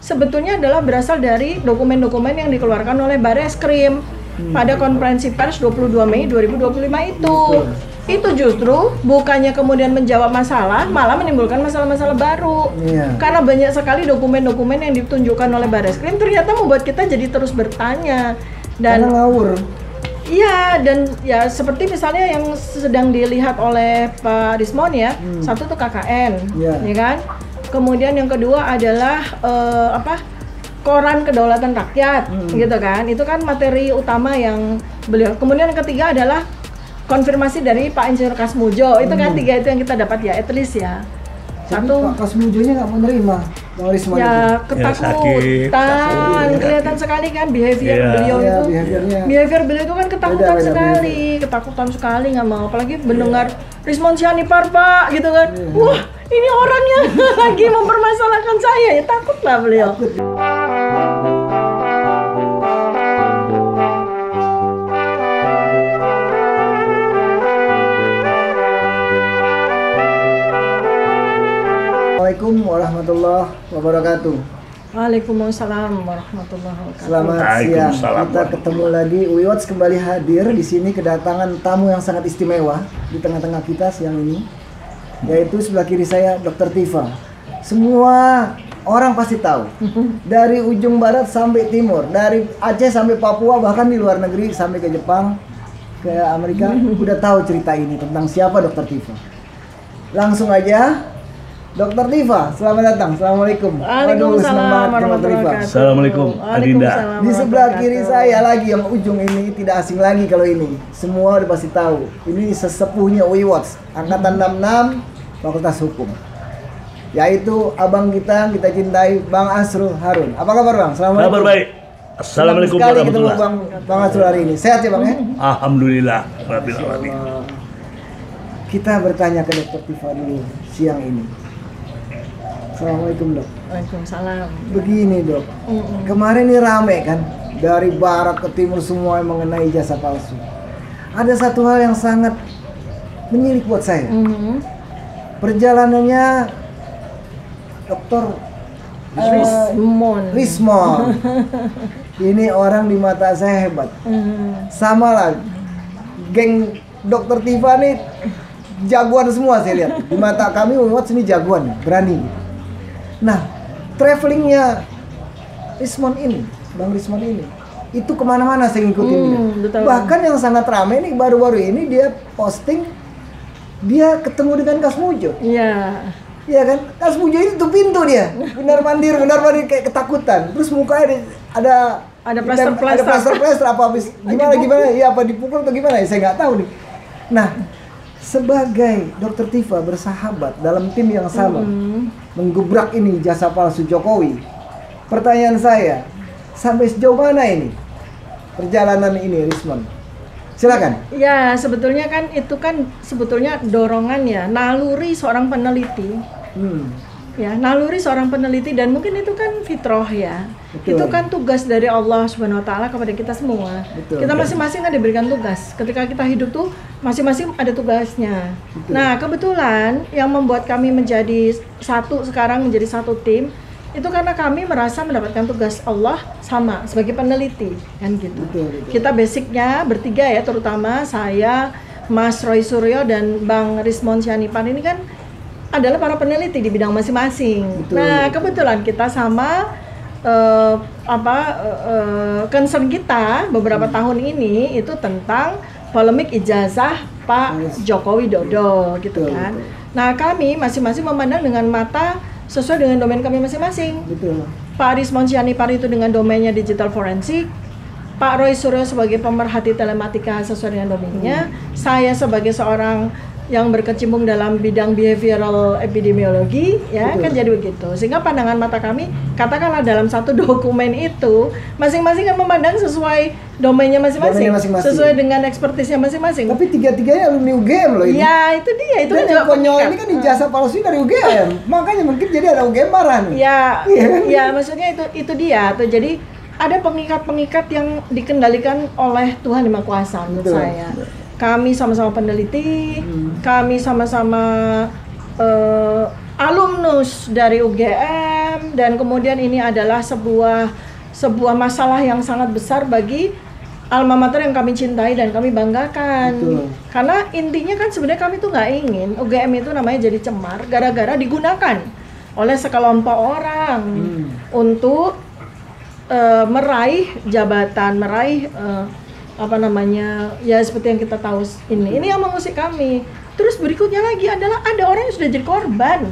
sebetulnya adalah berasal dari dokumen-dokumen yang dikeluarkan oleh Bareskrim pada konferensi pers 22 Mei 2025 itu. Itu justru bukannya kemudian menjawab masalah, malah menimbulkan masalah-masalah baru. Karena banyak sekali dokumen-dokumen yang ditunjukkan oleh Bareskrim ternyata membuat kita jadi terus bertanya dan ngawur. Iya, dan ya seperti misalnya yang sedang dilihat oleh Pak Rismon ya, satu tuh KKN, ya kan? Kemudian yang kedua adalah koran kedaulatan rakyat, gitu kan? Itu kan materi utama yang beliau. Kemudian yang ketiga adalah konfirmasi dari Pak Insinyur Kasmujo, itu kan tiga itu yang kita dapat ya, at least ya. Satu, Pak Kasmujonya nggak menerima Bang Rismon ya, itu. ketakutan, kelihatan sekali kan behavior beliau itu. Behavior beliau itu kan ketakutan sekali nggak mau, apalagi mendengar Rismon Sianipar Pak, gitu kan. Wah, ini orangnya lagi mempermasalahkan saya, ya takutlah beliau. Assalamualaikum warahmatullahi wabarakatuh. Waalaikumsalam warahmatullahi wabarakatuh. Selamat siang. Kita ketemu lagi. Uiwats kembali hadir di sini, kedatangan tamu yang sangat istimewa di tengah-tengah kita siang ini, yaitu sebelah kiri saya Dr. Tifa. Semua orang pasti tahu. Dari ujung barat sampai timur, dari Aceh sampai Papua, bahkan di luar negeri sampai ke Jepang, ke Amerika, udah tahu cerita ini tentang siapa Dr. Tifa. Langsung aja. Dr. Tifa, selamat datang. Assalamualaikum. Waalaikumsalam warahmatullahi wabarakatuh. Assalamualaikum, Adinda. Di sebelah kiri saya lagi yang ujung ini tidak asing lagi kalau ini. Semua udah pasti tahu. Ini sesepuhnya Uiwats, angkatan 66, Fakultas Hukum. Yaitu abang kita cintai, Bang Asrul Harun. Apa kabar Bang? Assalamualaikum. Kabar baik. Assalamualaikum warahmatullahi wabarakatuh. Bang Asrul hari ini. Sehat ya Bang ya? Alhamdulillah. Rabbil alamin. Kita bertanya ke Dr. Tifa dulu siang ini. Assalamualaikum Dok. Waalaikumsalam. Begini Dok, kemarin ini rame kan, dari barat ke timur semua yang mengenai ijazah palsu. Ada satu hal yang sangat menyilik buat saya. Perjalanannya Dr. Rismon. Ini orang di mata saya hebat. Sama lah, geng Dr. Tifa nih jagoan semua saya lihat. Di mata kami Uiwats ini jagoan, berani. Nah, travelingnya Rismon ini, Bang Rismon ini, itu kemana-mana saya ngikutin dia. Bahkan yang sangat ramai nih baru-baru ini dia posting dia ketemu dengan Kasmujo. Iya. Iya kan? Kasmujo itu tuh pintu dia, benar mandir kayak ketakutan. Terus mukanya ada plaster apa habis gimana? Iya apa dipukul atau gimana? Saya nggak tahu nih. Nah, sebagai Dr. Tifa bersahabat dalam tim yang sama menggubrak ini jasa palsu Jokowi. Pertanyaan saya, sampai sejauh mana ini perjalanan ini Rismon? Silakan. Ya, sebetulnya kan itu kan sebetulnya dorongan ya, naluri seorang peneliti. Ya, naluri seorang peneliti dan mungkin itu kan fitrah ya. Betul. Itu kan tugas dari Allah Subhanahu wa taala kepada kita semua. Betul. Kita masing-masing kan diberikan tugas. Ketika kita hidup tuh masing-masing ada tugasnya. Betul. Nah, kebetulan yang membuat kami menjadi satu sekarang menjadi satu tim itu karena kami merasa mendapatkan tugas Allah sama sebagai peneliti kan gitu. Betul. Kita basicnya bertiga ya, terutama saya, Mas Roy Suryo dan Bang Rismon Sianipar ini kan adalah para peneliti di bidang masing-masing. Nah, kebetulan kita sama concern kita beberapa tahun ini itu tentang polemik ijazah Pak Joko Widodo gitu kan. Nah, kami masing-masing memandang dengan mata sesuai dengan domain kami masing-masing. Pak Rismon Sianipar itu dengan domainnya digital forensik, Pak Roy Suryo sebagai pemerhati telematika sesuai dengan domainnya, saya sebagai seorang yang berkecimpung dalam bidang behavioral epidemiologi ya. Betul. Kan jadi begitu, sehingga pandangan mata kami katakanlah dalam satu dokumen itu masing-masing kan memandang sesuai domainnya masing-masing, sesuai dengan ekspertisnya masing-masing. Tapi tiga-tiganya alumni UGM loh ini. Ya itu dia, itu dan kan juga konyol ini kan ijazah palsu dari UGM. Makanya mungkin jadi ada UGM marah nih. Ya maksudnya itu dia tuh, jadi ada pengikat-pengikat yang dikendalikan oleh Tuhan Yang Maha Kuasa menurut saya. Kami sama-sama peneliti, kami sama-sama alumnus dari UGM, dan kemudian ini adalah sebuah masalah yang sangat besar bagi alma mater yang kami cintai dan kami banggakan. Betul. Karena intinya kan sebenarnya kami tuh nggak ingin UGM itu namanya jadi cemar gara-gara digunakan oleh sekelompok orang untuk meraih jabatan, meraih ya seperti yang kita tahu ini yang mengusik kami. Terus berikutnya lagi adalah ada orang yang sudah jadi korban,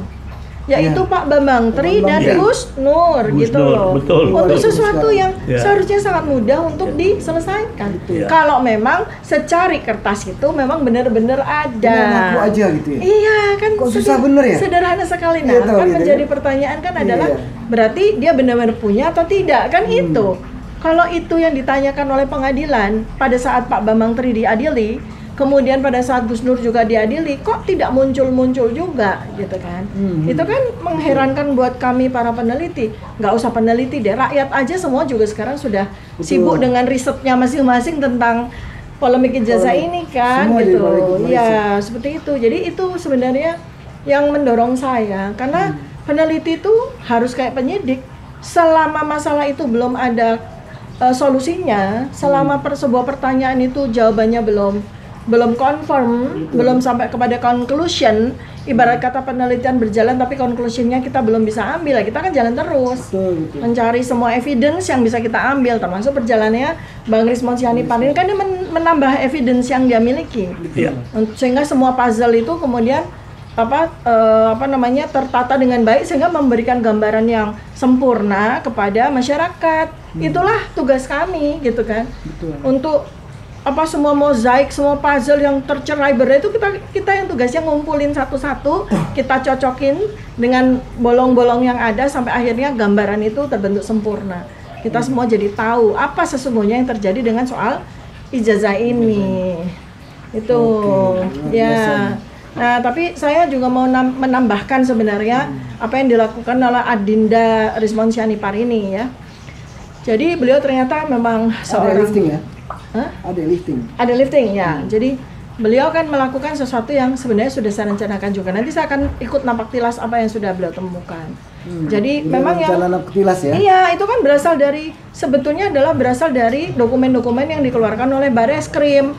yaitu Pak Bambang Tri dan Gus Nur gitu loh. Betul. Untuk sesuatu yang Ya. seharusnya sangat mudah untuk diselesaikan. Ya. Kalau memang secari kertas itu memang benar-benar ada. Ngaku aja gitu ya. Iya kan, Kok susah bener ya? Sederhana sekali. Nah, Iya, tahu kan gitu menjadi ya. pertanyaan kan adalah Iya. berarti dia benar-benar punya atau tidak kan itu. Kalau itu yang ditanyakan oleh pengadilan pada saat Pak Bambang Tri diadili, kemudian pada saat Gus Nur juga diadili, kok tidak muncul-muncul juga gitu kan. Itu kan mengherankan buat kami para peneliti. Nggak usah peneliti deh, rakyat aja semua juga sekarang sudah sibuk dengan risetnya masing-masing tentang polemik ijazah ini kan Semua gitu. jadi polemik Ya, seperti itu. Jadi itu sebenarnya yang mendorong saya, karena peneliti itu harus kayak penyidik. Selama masalah itu belum ada solusinya, selama sebuah pertanyaan itu jawabannya belum confirm, belum sampai kepada conclusion, ibarat kata penelitian berjalan tapi conclusionnya kita belum bisa ambil, kita kan jalan terus Betul. mencari semua evidence yang bisa kita ambil, termasuk perjalanannya Bang Rismon Sihanipar ini kan dia menambah evidence yang dia miliki. Iya. Sehingga semua puzzle itu kemudian tertata dengan baik sehingga memberikan gambaran yang sempurna kepada masyarakat. Itulah tugas kami gitu kan. Betul. Untuk semua mozaik, semua puzzle yang tercerai-berai itu kita yang tugasnya ngumpulin satu-satu, kita cocokin dengan bolong-bolong yang ada sampai akhirnya gambaran itu terbentuk sempurna. Kita semua jadi tahu apa sesungguhnya yang terjadi dengan soal ijazah ini. Itu ya. Nah, tapi saya juga mau menambahkan sebenarnya apa yang dilakukan oleh Adinda Rismon Sihanipar ini ya. Jadi beliau ternyata memang Ada lifting ya? Hah? Ada lifting. Ada lifting ya. Jadi beliau kan melakukan sesuatu yang sebenarnya sudah saya rencanakan juga. Nanti saya akan ikut napak tilas apa yang sudah beliau temukan. Jadi memang yang napak tilas ya? Iya, itu kan sebetulnya berasal dari dokumen-dokumen yang dikeluarkan oleh Bareskrim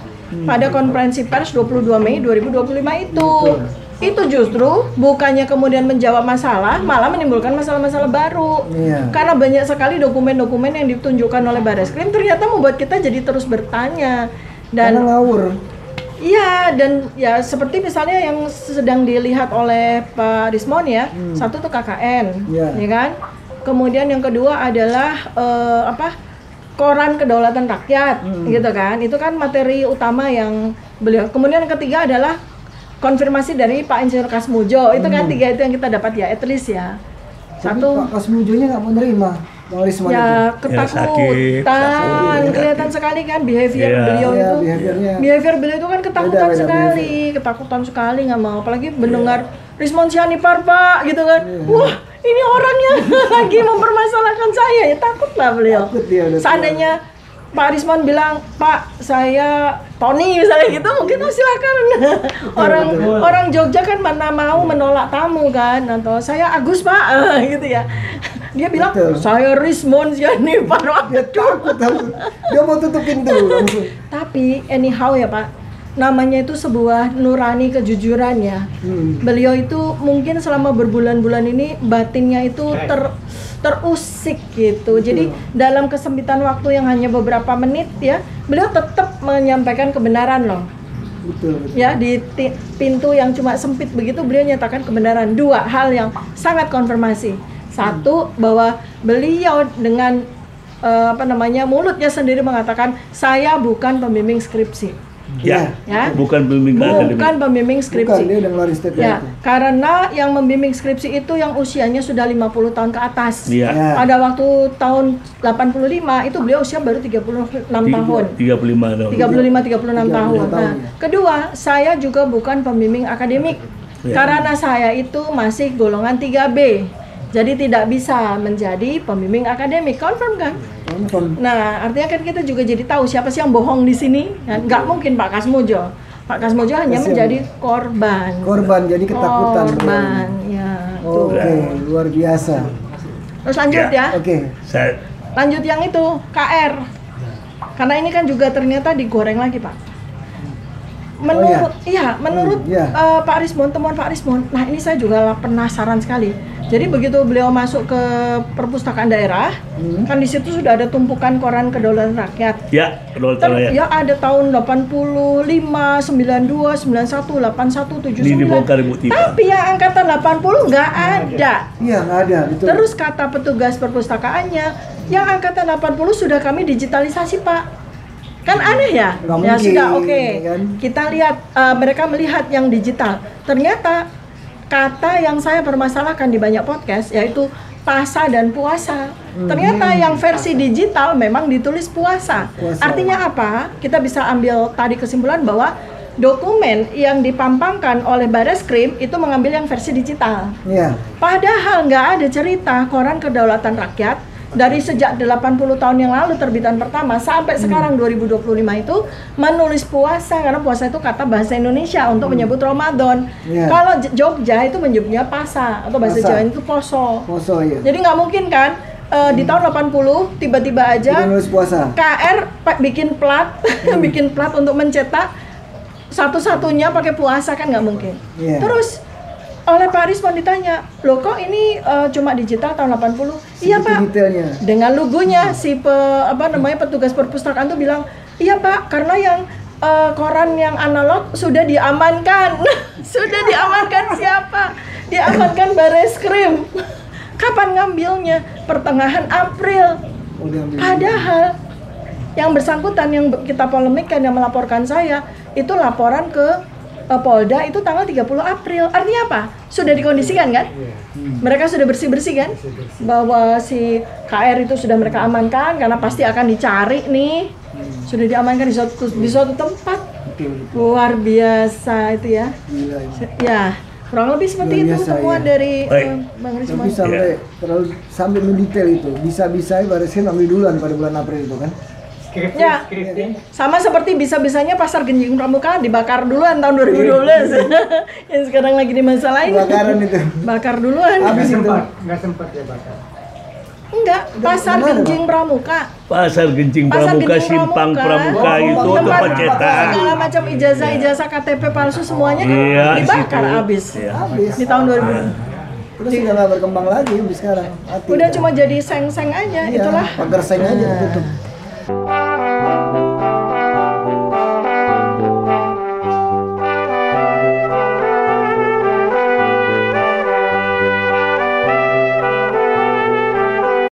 pada konferensi pers 22 Mei 2025 itu. Itu justru bukannya kemudian menjawab masalah, malah menimbulkan masalah-masalah baru. Iya. Karena banyak sekali dokumen-dokumen yang ditunjukkan oleh Bareskrim ternyata membuat kita jadi terus bertanya. Karena ngawur. Iya, dan ya seperti misalnya yang sedang dilihat oleh Pak Rismon ya, satu tuh KKN, ya kan? Kemudian yang kedua adalah Koran Kedaulatan Rakyat, gitu kan? Itu kan materi utama yang beliau. Kemudian yang ketiga adalah konfirmasi dari Pak Insinyur Kasmujo. Itu kan tiga itu yang kita dapat ya, at least ya. Satu. Pak Kasmujonya nggak mau nerima. Ya ketakutan, kelihatan sekali kan behavior beliau itu. Behavior beliau itu kan ketakutan ketakutan sekali, nggak mau. Apalagi mendengar Rismon Sihanipar Pak, gitu kan. Wah, ini orangnya lagi mempermasalahkan saya, ya takutlah beliau. Seandainya Pak Rismon bilang, Pak saya Tony misalnya gitu, mungkin silakan. Orang Jogja kan mana mau menolak tamu kan, atau saya Agus Pak, gitu ya. Dia bilang, saya Rismon Sihanipar. Dia takut. Dia mau tutup pintu langsung. Tapi anyhow ya Pak, namanya itu sebuah nurani kejujuran ya. Beliau itu mungkin selama berbulan-bulan ini batinnya itu terusik gitu. Jadi dalam kesempitan waktu yang hanya beberapa menit ya, beliau tetap menyampaikan kebenaran loh. Betul. Ya, di pintu yang cuma sempit begitu beliau nyatakan kebenaran. Dua hal yang sangat konfirmasi. Satu, bahwa beliau dengan mulutnya sendiri mengatakan saya bukan pembimbing skripsi. Ya. Bukan pembimbing skripsi. Bukan, dia udah ngeluarin statement ya, itu. karena yang membimbing skripsi itu yang usianya sudah 50 tahun ke atas. Ya. Pada waktu tahun 85 itu beliau usia baru 36 tahun. 35-36 tahun. Nah, kedua, saya juga bukan pembimbing akademik. Karena saya itu masih golongan 3B. Jadi tidak bisa menjadi pembimbing akademik. Confirm kan? Nah, artinya kan kita juga jadi tahu siapa sih yang bohong di sini. Nggak mungkin Pak Kasmujo. Pak Kasmojo hanya menjadi korban. Korban, jadi ketakutan. Korban, ya. Oke, luar biasa. Terus lanjut ya. Oke. Lanjut yang itu, KR. Karena ini kan juga ternyata digoreng lagi, Pak. Menurut Pak Rismon, temuan Pak Rismon. Nah, ini saya juga penasaran sekali. Jadi begitu beliau masuk ke perpustakaan daerah, kan di situ sudah ada tumpukan koran Kedaulatan Rakyat. Ya, Kedaulatan Rakyat. Ya, ada tahun 85, 92, 91, 81, 79. Ini dibongkar Ibu Tifa. Tapi yang angkatan 80 nggak ada. Iya, nggak ada, betul. Terus kata petugas perpustakaannya, yang angkatan 80 sudah kami digitalisasi, Pak. Kan aneh ya? Nggak Ya mungkin, sudah, oke. kan? Kita lihat, mereka melihat yang digital. Ternyata kata yang saya permasalahkan di banyak podcast yaitu pasa dan puasa. Ternyata yang versi digital memang ditulis puasa. Artinya apa? Kita bisa ambil tadi kesimpulan bahwa dokumen yang dipampangkan oleh Bareskrim itu mengambil yang versi digital. Iya. Padahal nggak ada cerita koran Kedaulatan Rakyat dari sejak 80 tahun yang lalu terbitan pertama sampai sekarang 2025 itu menulis puasa, karena puasa itu kata bahasa Indonesia untuk menyebut Ramadan. Kalau Jogja itu menyebutnya pasa atau bahasa Jawa itu poso. Poso, iya. Jadi nggak mungkin kan di tahun 80 tiba-tiba aja menulis puasa. KR bikin plat bikin plat untuk mencetak satu-satunya pakai puasa, kan nggak mungkin. Terus oleh Pak Rismon ditanya, loh kok ini cuma digital tahun 80? Iya Pak, detailnya. Dengan logonya petugas perpustakaan tuh bilang, iya Pak, karena yang koran yang analog sudah diamankan. Sudah diamankan siapa? Diamankan Bareskrim. Kapan ngambilnya? Pertengahan April. Padahal yang bersangkutan yang kita polemikkan, yang melaporkan saya, itu laporan ke Polda itu tanggal 30 April. Artinya apa? Sudah dikondisikan kan? Mereka sudah bersih-bersih kan? Bahwa si KR itu sudah mereka amankan karena pasti akan dicari nih. Sudah diamankan di suatu tempat. Luar biasa itu ya. Ya, kurang lebih seperti itu temuan dari Bang Rismon. Tapi sampai mendetail itu. Bisa-bisa Bareskrim ambil duluan pada bulan April itu kan. Ya, sama seperti bisa-bisanya pasar Genjing Pramuka dibakar duluan tahun 2012. Yang sekarang lagi dimasalahin. Bakaran itu. Bakar duluan. Habis itu. Nggak sempat ya bakar. Enggak, pasar Genjing Pramuka. Pasar Genjing Pramuka, Simpang Pramuka itu tempat cetak. Segala macam ijazah KTP palsu semuanya dibakar habis. Di tahun 2000. Terus sudah nggak berkembang lagi sekarang. Udah cuma jadi seng-seng aja, itulah. Pagar seng aja tutup.